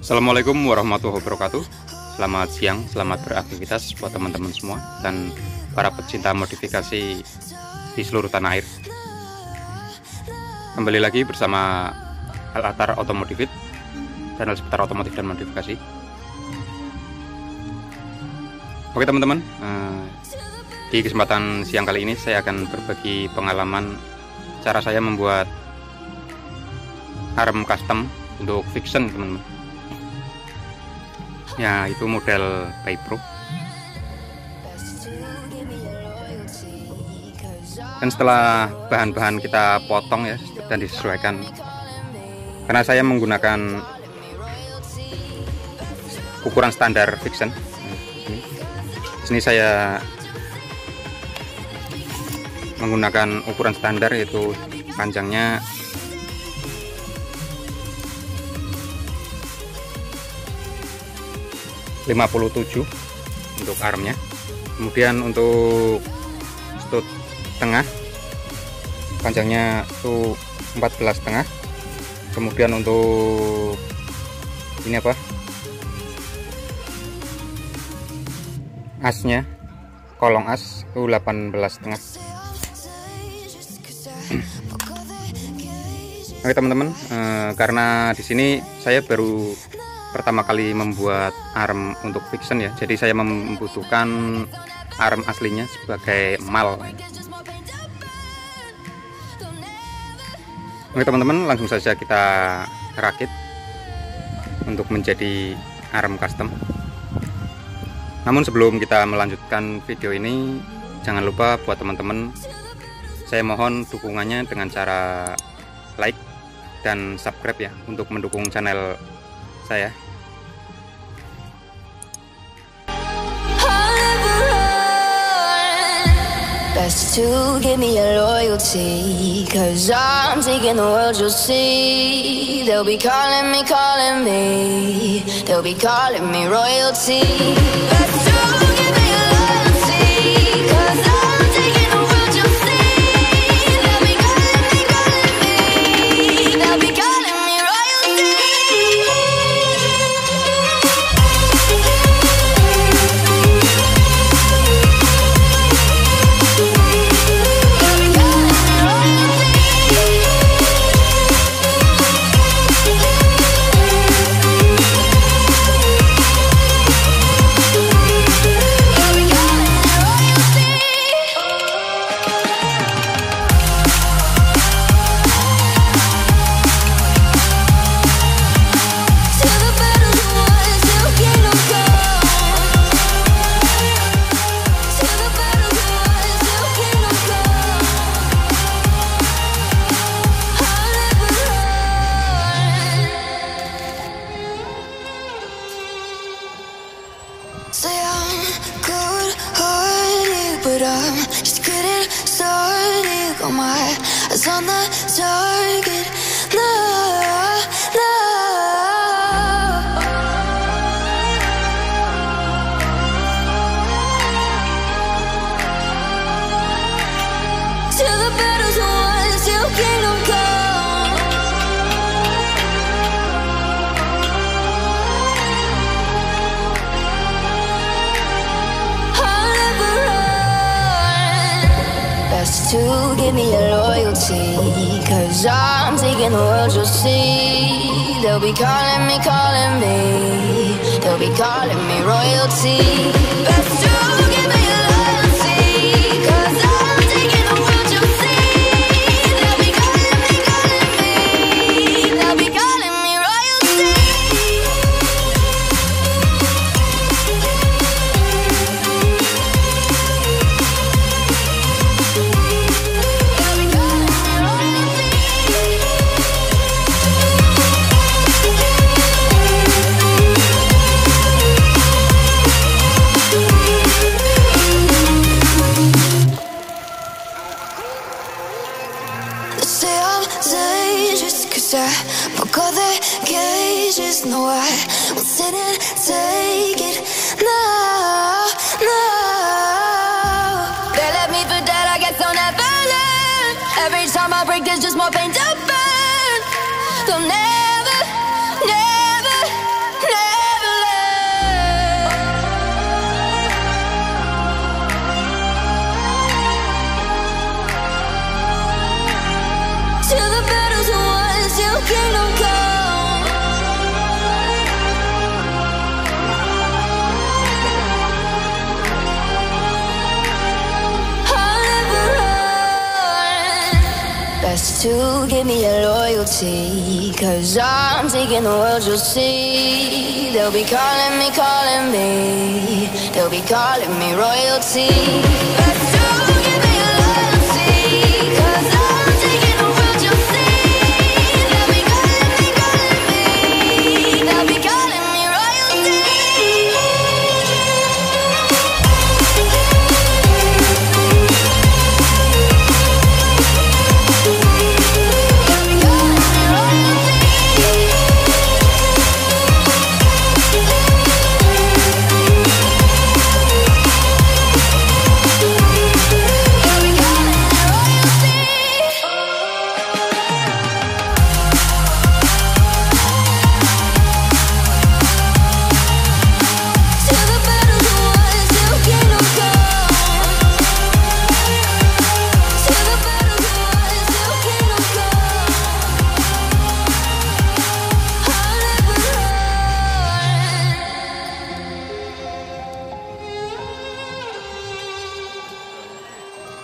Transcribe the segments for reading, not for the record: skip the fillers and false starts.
Assalamualaikum warahmatullahi wabarakatuh. Selamat siang, selamat beraktivitas buat teman-teman semua dan para pecinta modifikasi di seluruh tanah air. Kembali lagi bersama Al-Atar Otomotif, channel seputar otomotif dan modifikasi. Oke teman-teman, di kesempatan siang kali ini saya akan berbagi pengalaman cara saya membuat arm custom untuk VIXION teman-teman. Ya, itu model BPRO. Dan setelah bahan-bahan kita potong ya dan disesuaikan, karena saya menggunakan ukuran standar VIXION. Di sini saya menggunakan ukuran standar, yaitu panjangnya 57 untuk armnya. Kemudian untuk stud tengah panjangnya itu 14,5. Kemudian untuk ini asnya, kolong as itu 18,5. Oke teman-teman, karena di sini saya baru pertama kali membuat arm untuk VIXION ya, jadi saya membutuhkan arm aslinya sebagai mal. Oke teman-teman, langsung saja kita rakit untuk menjadi arm custom. Namun sebelum kita melanjutkan video ini, jangan lupa buat teman-teman, saya mohon dukungannya dengan cara like dan subscribe ya, untuk mendukung channel saya. Best to give me your loyalty, 'cause I'm taking the world, you'll see. They'll be calling me, they'll be calling me royalty. Best to give me your loyalty, 'cause I'm taking the world, you'll see. They'll be calling me, they'll be calling me royalty. Say I'm good-hearted, but I'm just getting started. Got my eyes on the target. No, no. Till the battle's won, till kingdom come. To give me your loyalty, 'cause I'm taking the world, you'll see. They'll be calling me, they'll be calling me royalty. Best to give me your loyalty, 'cause I'm taking the world, you'll see. They'll be calling me, they'll be calling me royalty. Broke all the cages, no, I won't sit and take it. No, no. They left me for dead, I guess I'll never learn. Every time I break, there's just more pain to burn. They'll never, never, Best to give me your loyalty, 'cause I'm taking the world, you'll see. They'll be calling me, they'll be calling me royalty. Best to give me your loyalty, 'cause I'm taking the world, you'll see. They'll be calling me, they'll be calling me royalty.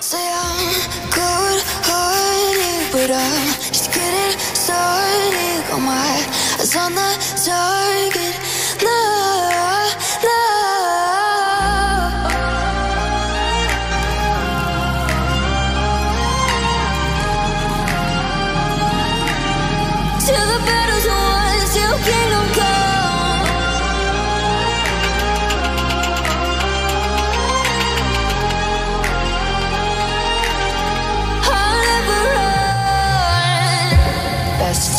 Say I'm good-hearted, but I'm just getting started. Got my eyes on the target. No, no. Till the battle's won, till kingdom come.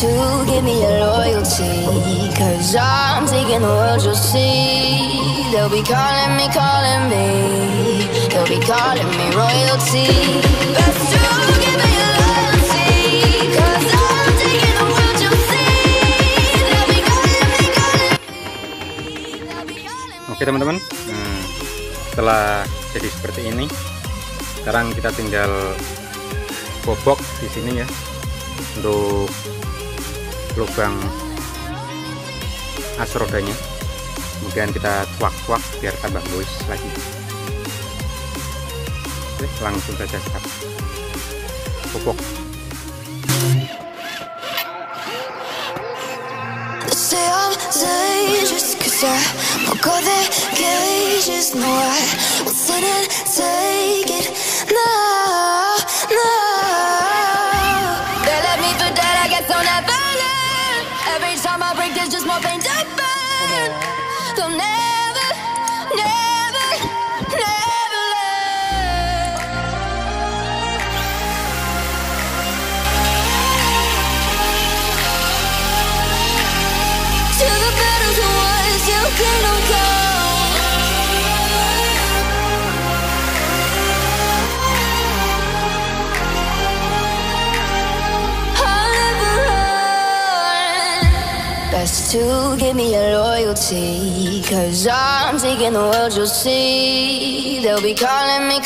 To give me your loyalty, 'cause I'm taking the world, you'll see. They'll be calling me, they'll be calling me royalty. Best to give me your loyalty, 'cause I'm taking the world, you'll see. They'll be calling me, they'll be calling me. Oke teman-teman, setelah jadi seperti ini, sekarang kita tinggal bobok di sini ya untuk lubang as rodanya, kemudian kita tuak-tuak biar tambah luas lagi. Oke, langsung saja kita pupuk. Every time I break, there's just more pain to burn. They'll never, never, never learn. Till the battle's won, till kingdom come. Best to give me your loyalty, 'cause I'm taking the world, you'll see. They'll be calling me,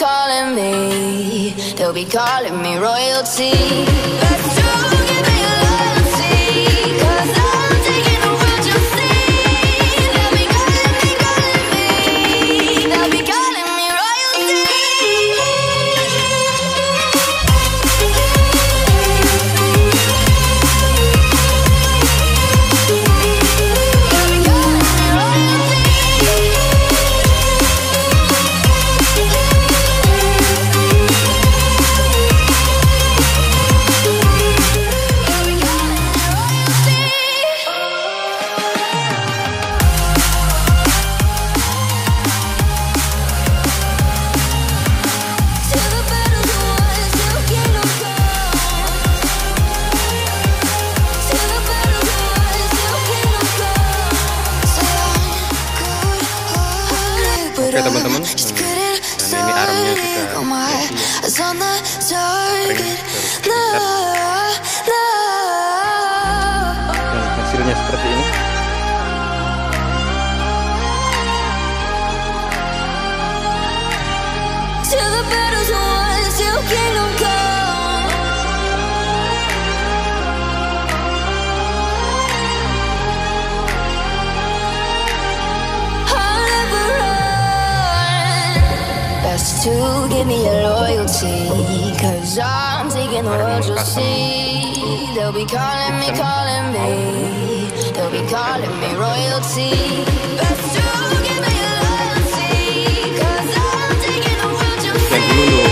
they'll be calling me royalty. Best to give me your loyalty, 'cause I'm taking the world, you'll see. They'll be calling me, they'll be calling me royalty. Oke teman-teman, dan ini armnya sudah kering, dan hasilnya seperti ini. To give me your loyalty, 'cause I'm taking taking the world, you'll see. They'll be calling me, calling me. They'll be calling me royalty. Best to give me your loyalty, 'cause I'm taking the world, you'll see.